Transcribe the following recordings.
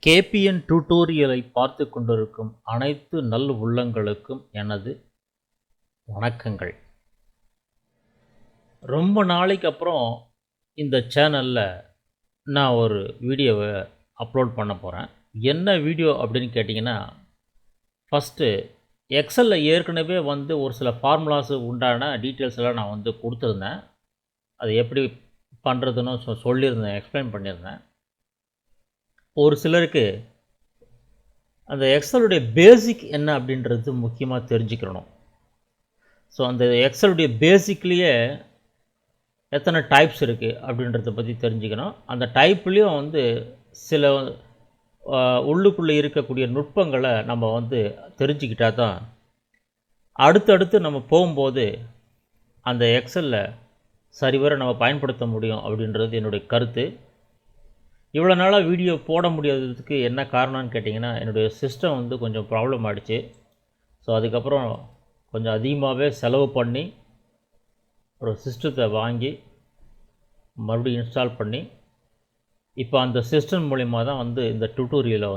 KPN டியூட்டோரியலை பார்த்து கொண்டிருக்கும் அனைத்து நல் உள்ளங்களுக்கும் எனது வணக்கங்கள். ரொம்ப நாளைக்கு அப்புறம் இந்த சேனலில் நான் ஒரு வீடியோவை அப்லோட் பண்ண போகிறேன். என்ன வீடியோ அப்படின்னு கேட்டிங்கன்னா, ஃபஸ்ட்டு எக்ஸலில் ஏற்கனவே ஒரு சில ஃபார்முலாஸு உண்டான டீட்டெயில்ஸ் எல்லாம் நான் கொடுத்துருந்தேன். அது எப்படி பண்ணுறதுன்னு சொல்லியிருந்தேன், எக்ஸ்பிளைன் பண்ணியிருந்தேன். ஒரு சிலருக்கு அந்த எக்ஸலுடைய பேசிக் என்ன அப்படின்றது முக்கியமாக தெரிஞ்சுக்கணும். ஸோ அந்த எக்ஸலுடைய பேசிக்லேயே எத்தனை டைப்ஸ் இருக்குது அப்படின்றத பற்றி தெரிஞ்சுக்கணும். அந்த டைப்லேயும் சில உள்ளுக்குள்ளே இருக்கக்கூடிய நுட்பங்களை நம்ம தெரிஞ்சுக்கிட்டால் தான் அடுத்தடுத்து நம்ம போகும்போது அந்த எக்ஸலில் சரிவர நம்ம பயன்படுத்த முடியும் அப்படின்றது என்னுடைய கருத்து. இவ்வளோ நாளாக வீடியோ போட முடியாததுக்கு என்ன காரணம்னு கேட்டிங்கன்னா, என்னுடைய சிஸ்டம் கொஞ்சம் ப்ராப்ளம் ஆகிடுச்சு. ஸோ அதுக்கப்புறம் கொஞ்சம் அதிகமாகவே செலவு பண்ணி ஒரு சிஸ்டத்தை வாங்கி மறுபடியும் இன்ஸ்டால் பண்ணி இப்போ அந்த சிஸ்டம் மூலிமா தான் இந்த டியூட்டோரியலை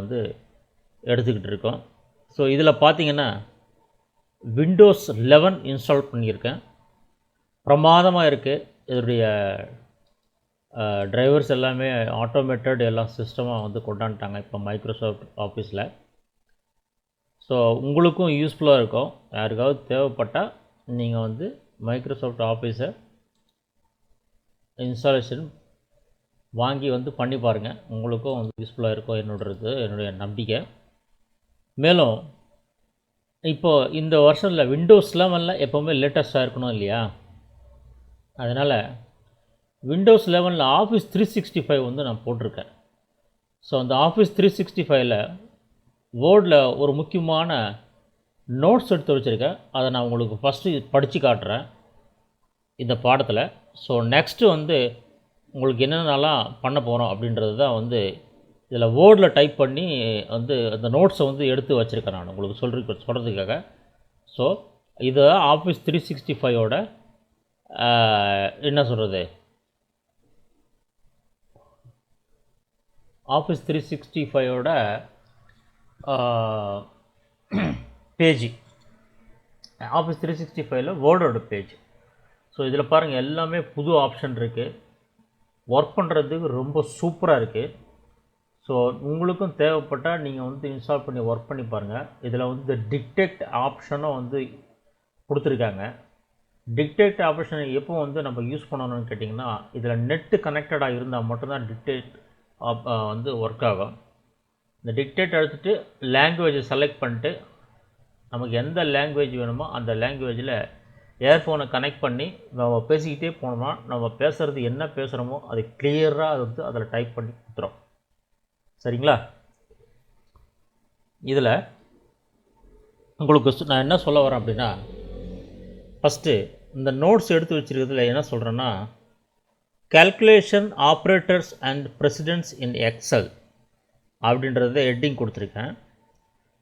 எடுத்துக்கிட்டு இருக்கோம். ஸோ இதில் பார்த்திங்கன்னா விண்டோஸ் 11 இன்ஸ்டால் பண்ணியிருக்கேன். பிரமாதமாக இருக்குது. இதனுடைய டிரைவர்ஸ் எல்லாமே ஆட்டோமேட்டட் எல்லாம் சிஸ்டமாக கொண்டாந்துட்டாங்க இப்போ மைக்ரோசாஃப்ட் ஆஃபீஸில். ஸோ உங்களுக்கும் யூஸ்ஃபுல்லாக இருக்கும். யாருக்காவது தேவைப்பட்டால் நீங்கள் மைக்ரோசாஃப்ட் ஆஃபீஸை இன்ஸ்டாலேஷன் வாங்கி பண்ணி பாருங்கள். உங்களுக்கும் யூஸ்ஃபுல்லாக இருக்கும் என்னுடைய நம்பிக்கை. மேலும் இப்போது இந்த வருஷத்தில் விண்டோஸ் 11 எப்போவுமே லேட்டஸ்ட்டாக இருக்கணும் இல்லையா? அதனால் விண்டோஸ் 11 ஆஃபீஸ் 365 நான் போட்டிருக்கேன். ஸோ அந்த ஆஃபீஸ் 365ல் வேர்டில் ஒரு முக்கியமான நோட்ஸ் எடுத்து வச்சுருக்கேன். அதை நான் உங்களுக்கு ஃபஸ்ட்டு படித்து காட்டுறேன் இந்த பாடத்தில். ஸோ நெக்ஸ்ட்டு உங்களுக்கு என்னென்னலாம் பண்ண போகிறோம் அப்படின்றது தான் இதில் வேர்டில் டைப் பண்ணி அந்த நோட்ஸை எடுத்து வச்சுருக்கேன் நான் உங்களுக்கு சொல்கிறதுக்காக. ஸோ இது ஆஃபீஸ் 365ஓட என்ன சொல்கிறது, ஆஃபீஸ் 365ஓட பேஜ், ஆஃபீஸ் 365ல் வேர்டோட பேஜ். ஸோ இதில் பாருங்கள், எல்லாமே புது ஆப்ஷன் இருக்குது. ஒர்க் பண்ணுறதுக்கு ரொம்ப சூப்பராக இருக்குது. ஸோ உங்களுக்கும் தேவைப்பட்டால் நீங்கள் இன்ஸ்டால் பண்ணி ஒர்க் பண்ணி பாருங்கள். இதில் டிக்டேட் ஆப்ஷனும் கொடுத்துருக்காங்க. டிக்டேட் ஆப்ஷனை எப்போ நம்ம யூஸ் பண்ணணும்னு கேட்டிங்கன்னா, இதில் நெட்டு கனெக்டடாக இருந்தால் மட்டும்தான் டிக்டேட் ஒர்க் ஆகும். இந்த டிக்டேட் எடுத்துகிட்டு லாங்குவேஜை செலக்ட் பண்ணிட்டு நமக்கு எந்த லாங்குவேஜ் வேணுமோ அந்த லாங்குவேஜில் இயர்ஃபோனை கனெக்ட் பண்ணி நம்ம பேசிக்கிட்டே போனோம்னா நம்ம பேசுகிறது என்ன பேசுகிறோமோ அது கிளியராக அதில் டைப் பண்ணி கொடுத்துரும். சரிங்களா? இதில் உங்களுக்கு நான் என்ன சொல்ல வரேன் அப்படின்னா, ஃபஸ்ட்டு இந்த நோட்ஸ் எடுத்து வச்சுருக்கிறதுல என்ன சொல்கிறேன்னா, calculation operators and precedents in excel அப்படின்றத ஹெட்டிங் கொடுத்துருக்கேன்.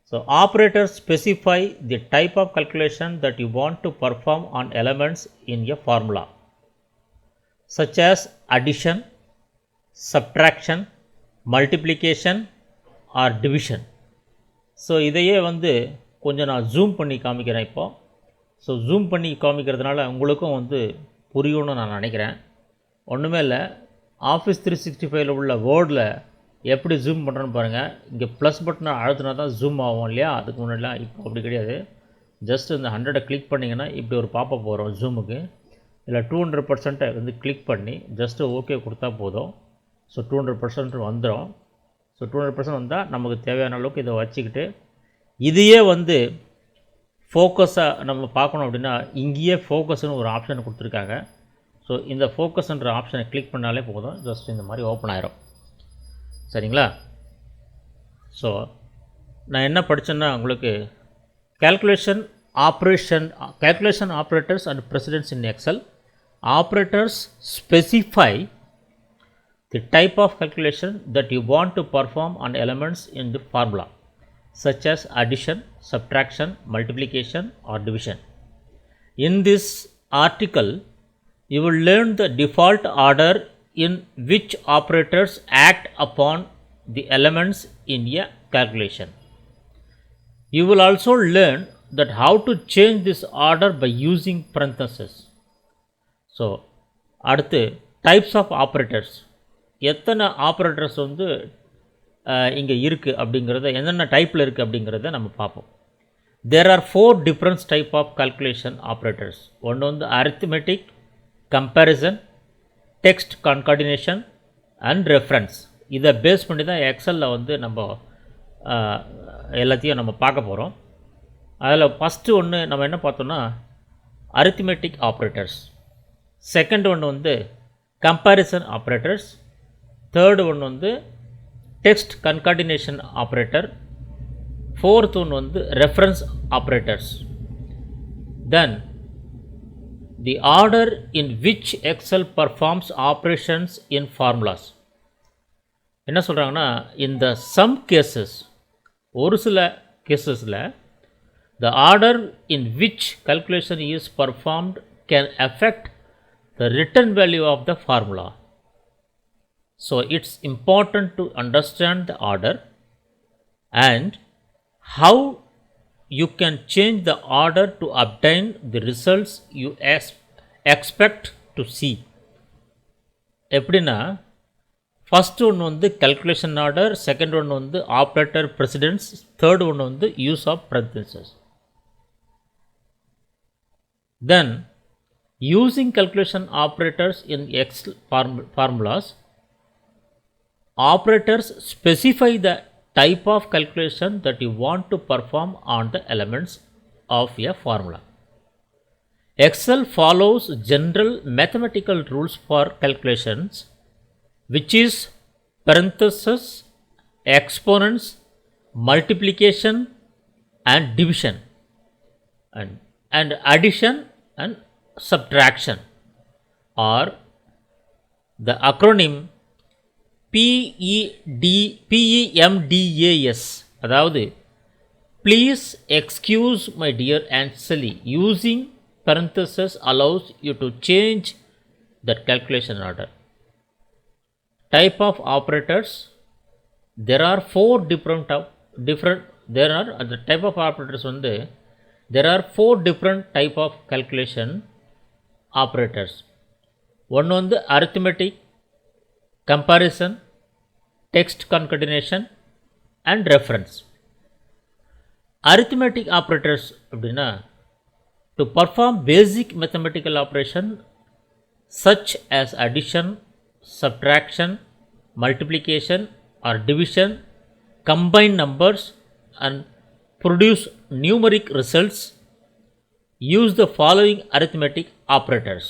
So operators specify the type of calculation that you want to perform on elements in a formula such as addition, subtraction, multiplication or division. So இதையே கொஞ்சம் நான் zoom பண்ணி காமிக்கிறேன் இப்போ. So zoom பண்ணி காமிக்கிறதுனால உங்களுக்கும் புரியும்னு நான் நினைக்கிறேன். ஒன்றுமே இல்லை, ஆஃபீஸ் 365ல் உள்ள வேர்டில் எப்படி ஜூம் பண்ணுறேன்னு பாருங்கள். இங்கே ப்ளஸ் பட்டனை அழுத்தினா தான் ஜூம் ஆகும் இல்லையா? அதுக்கு முன்னாடிலாம் இப்போ அப்படி கிடையாது. ஜஸ்ட் இந்த 100 கிளிக் பண்ணிங்கன்னா இப்படி ஒரு பாப்பப் வரும் ஜூமுக்கு. இல்லை 200% கிளிக் பண்ணி ஜஸ்ட்டு ஓகே கொடுத்தா போதும். ஸோ 200% வந்துடும். ஸோ 200% வந்தால் நமக்கு தேவையான அளவுக்கு இதை வச்சுக்கிட்டு இதையே ஃபோக்கஸாக நம்ம பார்க்கணும் அப்படின்னா இங்கேயே ஃபோக்கஸ்னு ஒரு ஆப்ஷன் கொடுத்துருக்காங்க. ஸோ இந்த ஃபோக்கஸ்ன்ற ஆப்ஷனை கிளிக் பண்ணாலே போதும். ஜஸ்ட் இந்த மாதிரி ஓப்பன் ஆயிரும். சரிங்களா? ஸோ நான் என்ன படித்தேன்னா, உங்களுக்கு calculation operators and precedents in Excel. Operators specify the type of calculation that you want to perform on elements in the formula such as addition, subtraction, multiplication or division. In this article you will learn the default order in which operators act upon the elements in a calculation. You will also learn that how to change this order by using parentheses. So அடுத்து types of operators, எத்தனை operators வந்து இங்கே இருக்குது அப்படிங்கிறத, என்னென்ன டைப்பில் இருக்குது அப்படிங்கிறத நம்ம பார்ப்போம். There are 4 different type of calculation operators. ஒன்று வந்து arithmetic, comparison, text concatenation and reference. இதை பேஸ் பண்ணி தான் எக்ஸலில் வந்து நம்ம எல்லாத்தையும் நம்ம பார்க்க போகிறோம். அதில் ஃபஸ்ட்டு ஒன்று நம்ம என்ன பார்த்தோன்னா அரித்மெட்டிக் ஆப்ரேட்டர்ஸ், செகண்ட் ஒன்று வந்து கம்பேரிசன் ஆப்ரேட்டர்ஸ், தேர்டு ஒன்று வந்து டெக்ஸ்ட் கன்கார்டினேஷன் ஆப்ரேட்டர், ஃபோர்த் ஒன்று வந்து reference operators. Then the order in which Excel performs operations in formulas. என்ன சொல்கிறாங்கன்னா, இந்த சம் கேசஸ், ஒரு சில கேசஸில் the order in which calculation is performed can affect the written value of the formula. So it's important to understand the order and how you can change the order to obtain the results you expect to see. எப்படின்னா, first ஒன்று வந்து calculation order, second ஒன்று வந்து operator precedence, third ஒன்று வந்து use of parentheses. Then using calculation operators in Excel formulas, operators specify the type of calculation that you want to perform on the elements of a formula. Excel follows general mathematical rules for calculations, which is parentheses, exponents, multiplication and division, and addition and subtraction, or the acronym PEMDAS. அதாவது please excuse my dear Aunt Sally, using parentheses allows you to change that calculation order. Type of operators, there are 4 different there are the type of operators வந்து there are 4 different type of calculation operators. ஒன்று வந்து arithmetic, comparison, text concatenation and reference. Arithmetic operators அப்படின்னா, to perform basic mathematical operation such as addition, subtraction, multiplication or division, combine numbers and produce numeric results, use the following arithmetic operators.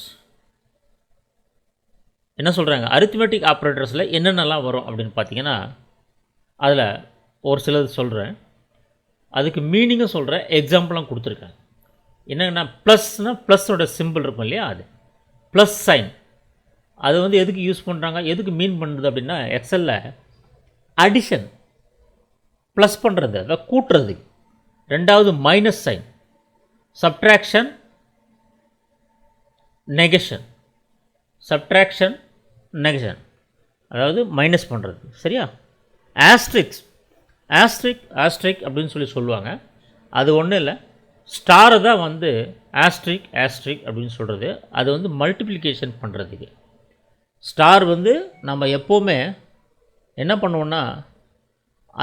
என்ன சொல்கிறாங்க, arithmetic ஆப்ரேட்டர்ஸில் என்னென்னலாம் வரும் அப்படின்னு பார்த்தீங்கன்னா, அதில் ஒரு சிலது சொல்கிறேன், அதுக்கு மீனிங்கும் சொல்கிறேன், எக்ஸாம்பிளும் கொடுத்துருக்கேன். என்னங்கன்னா, ப்ளஸ்னால் ப்ளஸ்ஸோட சிம்பிள் இருக்கும் இல்லையா, அது ப்ளஸ் சைன், அது வந்து எதுக்கு யூஸ் பண்ணுறாங்க, எதுக்கு மீன் பண்ணுறது அப்படின்னா, எக்ஸலில் அடிஷன் ப்ளஸ் பண்ணுறது, அதை கூட்டுறது. ரெண்டாவது minus sign, subtraction, negation, subtraction, negation, அதாவது மைனஸ் பண்ணுறது. சரியா? ஆஸ்ட்ரிக்ஸ், ஆஸ்ட்ரிக் அப்படின்னு சொல்லுவாங்க. அது ஒன்றும் இல்லை, ஸ்டாரை தான் வந்து ஆஸ்ட்ரிக் அப்படின்னு சொல்கிறது. அது வந்து மல்டிப்ளிகேஷன் பண்ணுறதுக்கு. ஸ்டார் வந்து நம்ம எப்போவுமே என்ன பண்ணுவோன்னா,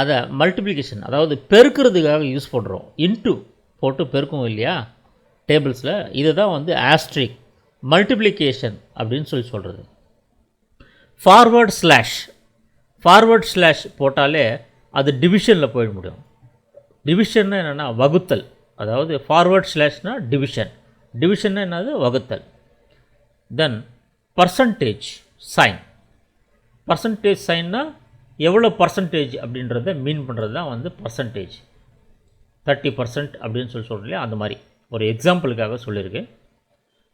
அதை மல்டிப்ளிகேஷன், அதாவது பெருக்கிறதுக்காக யூஸ் பண்ணுறோம். இன்ட்டு போட்டு பெருக்கும் இல்லையா டேபிள்ஸில், இதை தான் வந்து ஆஸ்ட்ரிக் மல்டிப்ளிகேஷன் அப்படின்னு சொல்கிறது. ஃபார்வர்ட் ஸ்லாஷ் போட்டாலே அது டிவிஷனில் போயிட முடியும். டிவிஷன்னா என்னென்னா வகுத்தல், அதாவது ஃபார்வர்ட் ஸ்லாஷ்னால் டிவிஷன்னா என்னது, வகுத்தல். தென் பர்சன்டேஜ் சைன்னா எவ்வளோ பர்சன்டேஜ் அப்படின்றத மீன் பண்ணுறது தான் வந்து பர்சன்டேஜ். 30% அப்படின்னு சொல்கிறோம் இல்லையா, அந்த மாதிரி ஒரு எக்ஸாம்பிளுக்காக சொல்லியிருக்கேன்.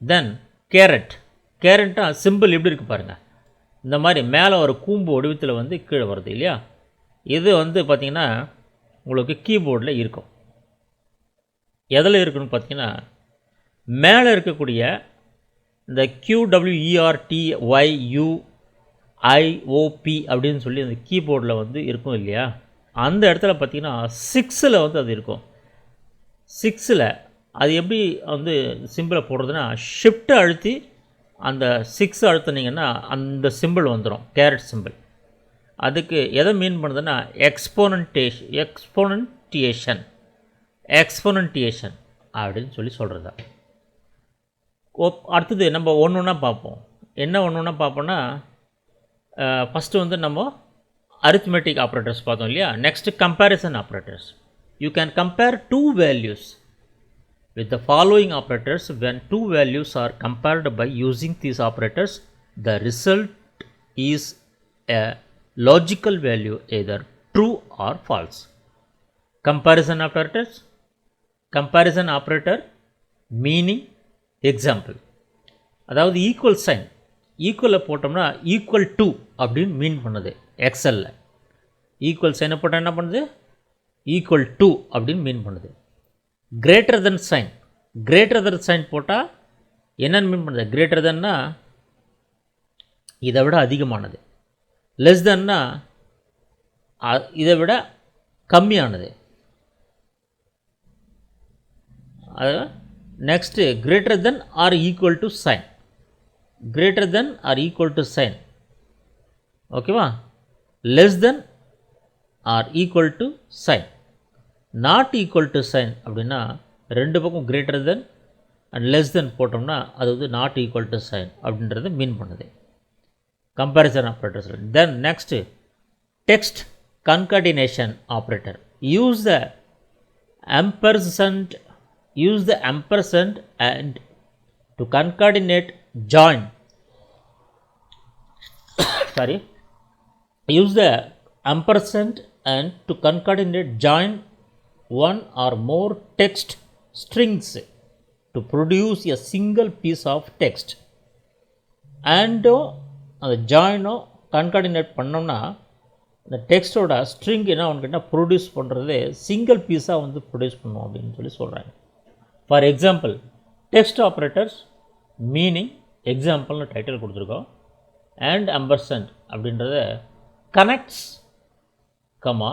தென் கேரட்டாக சிம்பிள் எப்படி இருக்குது பாருங்கள், இந்த மாதிரி மேலே ஒரு கூம்பு வடிவத்தில் வந்து கீழே வருது இல்லையா. இது வந்து பார்த்திங்கன்னா உங்களுக்கு கீபோர்டில் இருக்கும். எதில் இருக்குன்னு பார்த்தீங்கன்னா, மேலே இருக்கக்கூடிய இந்த QWERTYUIOP அப்படின்னு சொல்லி அந்த கீபோர்டில் வந்து இருக்கும் இல்லையா, அந்த இடத்துல பார்த்திங்கன்னா 6ல் வந்து அது இருக்கும். 6ல் அது எப்படி வந்து சிம்பிளை போடுறதுன்னா, ஷிஃப்ட்டை அழுத்தி அந்த 6 அழுத்துனீங்கன்னா அந்த சிம்பிள் வந்துடும், கேரட் சிம்பிள். அதுக்கு எதை மீன் பண்ணுதுன்னா எக்ஸ்போனன்டியேஷன் அப்படின்னு சொல்லி சொல்கிறது. அடுத்தது நம்ம ஒன்று ஒன்றா பார்ப்போம். என்ன ஒன்று ஒன்றா பார்ப்போன்னா, ஃபஸ்ட்டு வந்து நம்ம அரித்மெட்டிக் ஆப்ரேட்டர்ஸ் பார்த்தோம் இல்லையா. Next comparison operators. You can compare two values with the following operators. When two values are compared by using these operators, the result is a logical value, either true or false. Comparison operators. Comparison operator meaning example. அதாவது equal sign, ஈக்குவலை போட்டோம்னா equal to அப்படின்னு mean பண்ணுது. எக்ஸலில் equal சைனை போட்டால் என்ன பண்ணுது, equal to அப்படின்னு mean பண்ணுது. Greater than sign, greater than sign போட்டால் என்னென்னு மீன் பண்ணுது, கிரேட்டர் தென்னா இதை விட அதிகமானது, லெஸ் தென்னா இதை விட கம்மியானது. அது next greater than or equal to sign, greater than or equal to sign, ஓகேவா. Less than or equal to sign. Not equal to sign அப்படின்னா ரெண்டு பக்கம் greater than and less than போட்டோம்னா அது வந்து நாட் ஈக்குவல் டு சைன் அப்படின்றத மீன் பண்ணுது comparison operators. Then next text concatenation operator. Use the ampersand and to concatenate join use the ampersand and to concatenate join one or more text strings to produce a single piece of text. and அந்த ஜாயினோ கன்கார்டினேட் பண்ணோம்னா இந்த டெக்ஸ்ட்டோட string என்ன ஒன்று கேட்டால் produce பண்ணுறது single பீஸாக வந்து produce பண்ணும் அப்படின்னு சொல்லி சொல்கிறாங்க. For example text operators meaning எக்ஸாம்பிள்னு டைட்டில் கொடுத்துருக்கோம். அண்ட் ampersand அப்படின்றத connects comma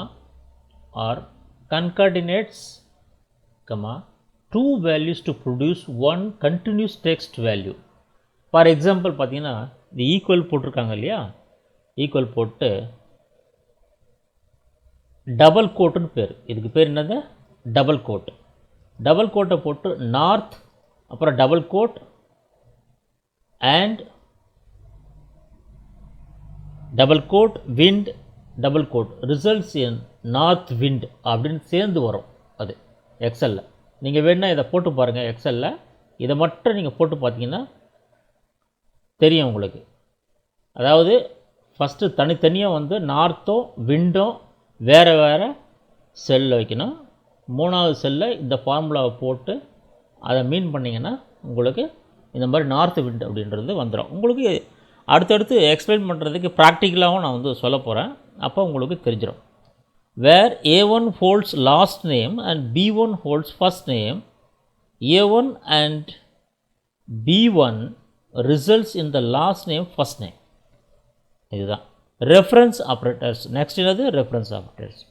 or concatenates comma two values to produce one continuous text value. For example பார்த்தீங்கன்னா இந்த ஈக்குவல் போட்டிருக்காங்க இல்லையா, ஈக்குவல் போட்டு டபுள் கோட்டுன்னு பேர், இதுக்கு பேர் என்னது, டபுள் கோட். டபுள் கோட்டை போட்டு நார்த் அப்புறம் double quote and double quote wind double quote results in north wind அப்படின்னு சேர்ந்து வரும். அது எக்ஸலில் நீங்கள் வேணால் இதை போட்டு பாருங்கள். எக்ஸலில் இதை மட்டும் நீங்கள் போட்டு பார்த்தீங்கன்னா தெரியும் உங்களுக்கு. அதாவது ஃபஸ்ட்டு தனித்தனியாக வந்து நார்த்தும் விண்டும் வேறு வேறு செல்லில் வைக்கணும். மூணாவது செல்லில் இந்த ஃபார்முலாவை போட்டு அதை மீன் பண்ணிங்கன்னா உங்களுக்கு இந்த மாதிரி நார்த் விண்ட் அப்படின்றது வந்துடும். உங்களுக்கு அடுத்தடுத்து எக்ஸ்பிளைன் பண்ணுறதுக்கு ப்ராக்டிக்கலாகவும் நான் வந்து சொல்ல போகிறேன், அப்போ உங்களுக்கு தெரிஞ்சிடும். வேர் A1 holds last name and B1 holds first name, A1 and B1 results in the last name first name. இதுதான் ரெஃபரன்ஸ் ஆப்ரேட்டர்ஸ். நெக்ஸ்ட் என்னது, reference operators.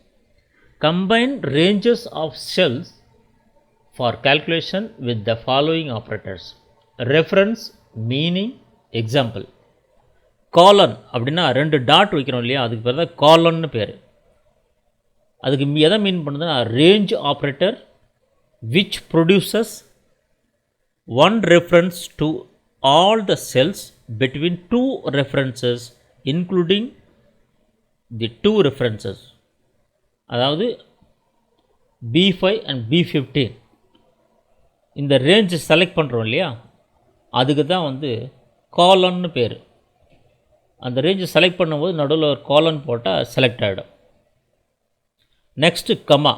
Combine ranges of cells for calculation with the following operators. Reference meaning example. Colon அப்படின்னா ரெண்டு dot வைக்கிறோம் இல்லையா, அதுக்கு பேர் தான் காலன்னு பேர். அதுக்கு எதை மீன் பண்ணுதுன்னா range operator which produces one reference to all the cells between two references including the two references. அதாவது B5 அண்ட் B15 இந்த ரேஞ்ச் செலக்ட் பண்ணுறோம் இல்லையா, அதுக்கு தான் வந்து காலன்னு பேர். அந்த ரேஞ்சை செலக்ட் பண்ணும்போது நடுவில் ஒரு காலன் போட்டால் செலக்ட் ஆகிடும். Next comma.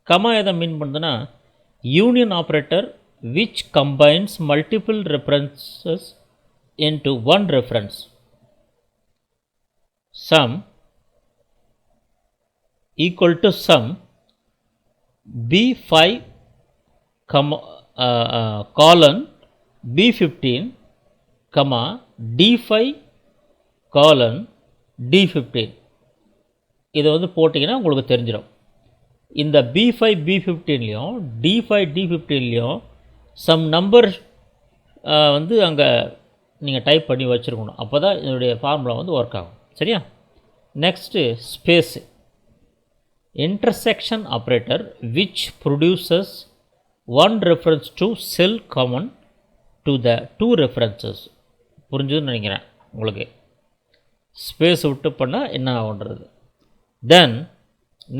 கமா எதை மீன் பண்ணுதுன்னா union operator which combines multiple references into one reference. Sum equal to sum B5 colon B15 comma D5 colon D15. இதை வந்து போட்டிங்கன்னா உங்களுக்கு தெரிஞ்சிடும். இந்த B5 B15லையும் D5 D15லையும் சம் நம்பர் வந்து அங்கே நீங்கள் டைப் பண்ணி வச்சுருக்கணும். அப்போ தான் இதனுடைய ஃபார்முலா வந்து ஒர்க் ஆகும். சரியா? Next space. Intersection operator which produces one reference to cell common to the two references. புரிஞ்சுதுன்னு நினைக்கிறேன் உங்களுக்கு. ஸ்பேஸ் விட்டு பண்ணால் என்ன ஆகுன்றது. Then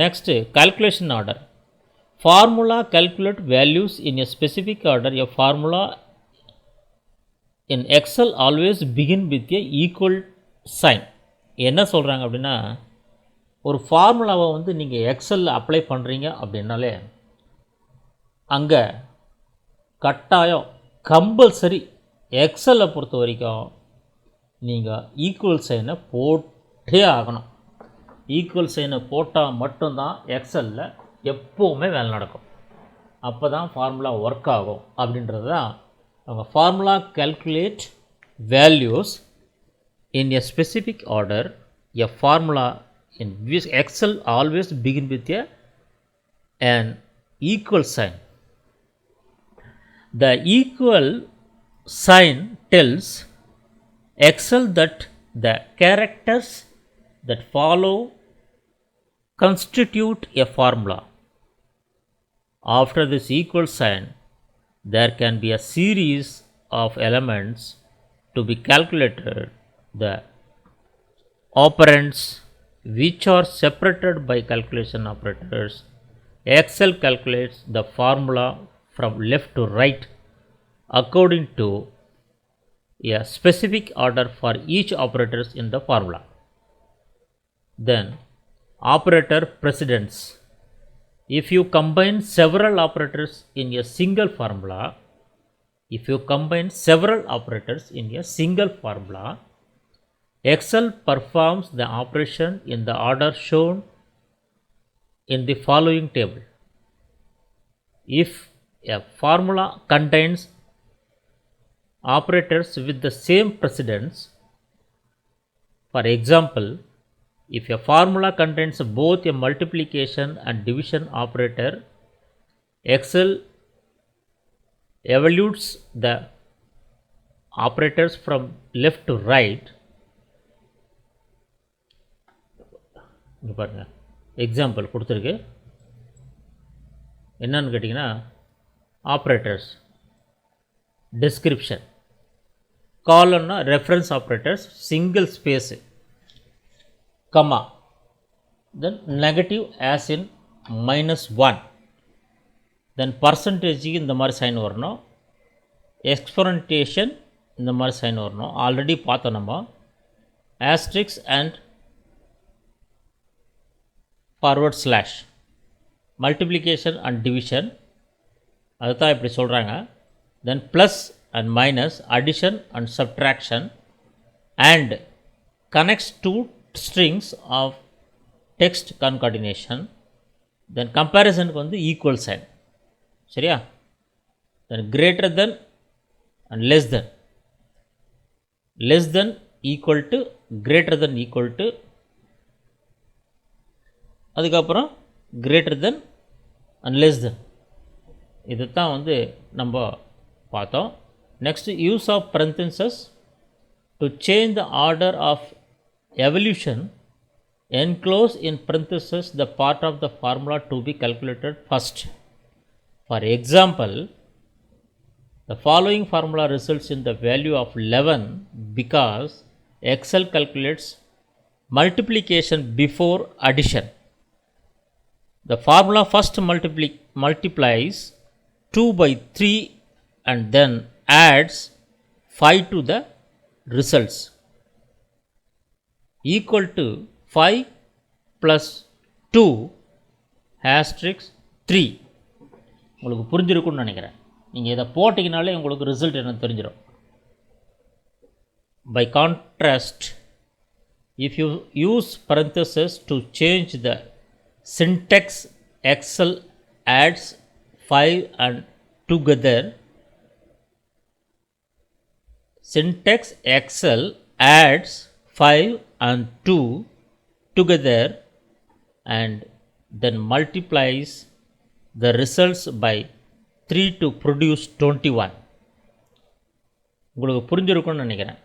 next calculation order. Formula calculate values in a specific order. A formula in Excel always begin with a equal sign. என்ன சொல்கிறாங்க அப்படின்னா, ஒரு ஃபார்முலாவை வந்து நீங்கள் எக்ஸலில் அப்ளை பண்ணுறீங்க அப்படின்னாலே அங்கே கட்டாயம் கம்பல்சரி எக்ஸலை பொறுத்த வரைக்கும் நீங்கள் ஈக்குவல் சைனை போட்டே ஆகணும். ஈக்குவல் சைனை போட்டால் மட்டும்தான் எக்ஸலில் எப்போவுமே வேலை நடக்கும். அப்போ தான் ஃபார்முலா ஒர்க் ஆகும் அப்படின்றது தான் அவங்க formula calculate values in a specific order. A formula in which Excel always begin with an equal sign. The equal sign tells Excel that the characters that follow constitute a formula. After this equal sign, there can be a series of elements to be calculated. The operands which are separated by calculation operators. Excel calculates the formula from left to right according to a specific order for each operators in the formula. Then operator precedence. If you combine several operators in a single formula, Excel performs the operation in the order shown in the following table. If a formula contains operators with the same precedence, for example, if a formula contains both a multiplication and division operator, Excel evaluates the operators from left to right. இங்கே பாருங்கள், example கொடுத்துருக்கு. என்னன்னு கேட்டிங்கன்னா, operators, description, காலம்னா reference operators, single space, comma, then negative as in -1, then percentage இந்த மாதிரி sign வரணும், எக்ஸ்பொனன்டேஷன் இந்த மாதிரி சைன் வரணும். ஆல்ரெடி பார்த்தோம் நம்ம. Asterix and forward slash, multiplication and division, அதுதான் இப்படி சொல்கிறாங்க. தென் plus and minus, addition and subtraction, and connects two strings of text concatenation. Then comparison க்கு வந்து equal sign. சரியா? then greater than and less than, less than equal to, greater than equal to, அதுக்கப்புறம் greater than and less than. இது தான் வந்து நம்ம பார்த்தோம். next, use of parentheses to change the order of evolution. Enclose in parentheses the part of the formula to be calculated first. For example, the following formula results in the value of 11 because Excel calculates multiplication before addition. The formula first multiplies 2 by 3 and then adds 5 to the results, equal to 5 plus 2 asterisk 3. உங்களுக்கு புரிஞ்சிருக்கும்னு நினைக்கிறேன். நீங்கள் இதை போட்டிங்கனாலே உங்களுக்கு result என்ன தெரிஞ்சிடும். By contrast, if you use parentheses to change the syntax, Excel adds 5 and together. Syntax Excel adds 5 and 2 together and then multiplies the results by 3 to produce 21. உங்களுக்கு புரிஞ்சிருக்கும்னு நினைக்கிறேன்.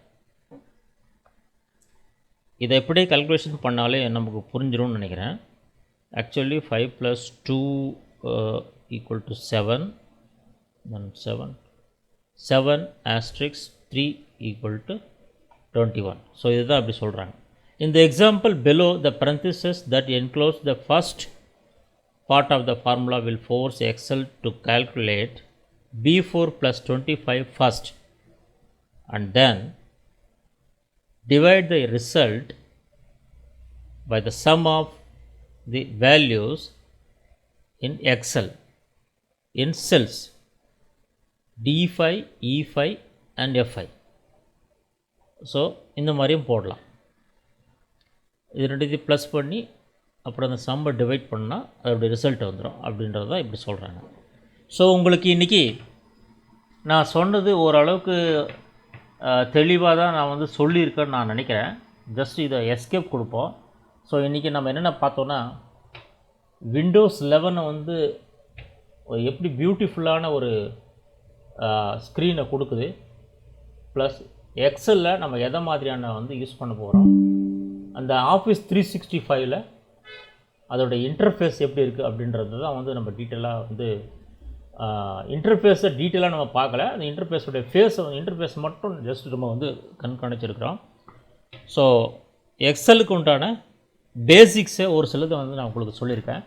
இதை எப்படி கல்குலேஷன் பண்ணாலே நமக்கு புரிஞ்சிரும்னு நினைக்கிறேன். Actually 5 + 2 = 7, then 7 asterisk 3 = 21. ஸோ இதுதான் அப்படி சொல்கிறாங்க. In the example below, the parentheses that enclose the first part of the formula will force Excel to calculate B4 + 25 first and then divide the result by the sum of the values in Excel in cells D5, E5 and F5. So இந்த மாதிரியும் போடலாம். இது ரெண்டுத்தையும் plus பண்ணி அப்புறம் அந்த சம்மை divide பண்ணால் அதோடைய ரிசல்ட் வந்துடும் அப்படின்றது தான் இப்படி சொல்கிறாங்க. ஸோ உங்களுக்கு இன்றைக்கி நான் சொன்னது ஓரளவுக்கு தெளிவாக தான் நான் வந்து சொல்லியிருக்கேன்னு நான் நினைக்கிறேன். ஜஸ்ட் இதை எஸ்கேப் கொடுப்போம். ஸோ இன்றைக்கி நம்ம என்னென்ன பார்த்தோன்னா, விண்டோஸ் 11 வந்து எப்படி பியூட்டிஃபுல்லான ஒரு ஸ்க்ரீனை கொடுக்குது, ப்ளஸ் எக்ஸலில் நம்ம எதை மாதிரியான வந்து யூஸ் பண்ண போகிறோம், அந்த ஆஃபீஸ் 365ல் அதோடய இன்டர்ஃபேஸ் எப்படி இருக்குது அப்படின்றது தான் வந்து நம்ம டீட்டெயிலாக வந்து இன்டர்ஃபேஸை டீட்டெயிலாக நம்ம பார்க்கல. அந்த இன்டர்ஃபேஸோடைய இன்டர்ஃபேஸ் மட்டும் ஜஸ்ட் நம்ம வந்து கண்காணிச்சிருக்கிறோம். ஸோ எக்ஸலுக்கு உண்டான பேசிக்ஸை ஒரு சிலதை வந்து நான் உங்களுக்கு சொல்லியிருக்கேன்.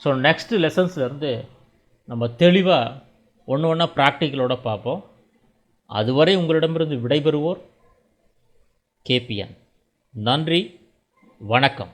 ஸோ நெக்ஸ்ட்டு லெசன்ஸ்லேருந்து நம்ம தெளிவாக ஒன்று ஒன்றா ப்ராக்டிக்கலோடு பார்ப்போம். அதுவரை உங்களிடமிருந்து விடைபெறுவோர் KPN. நன்றி, வணக்கம்.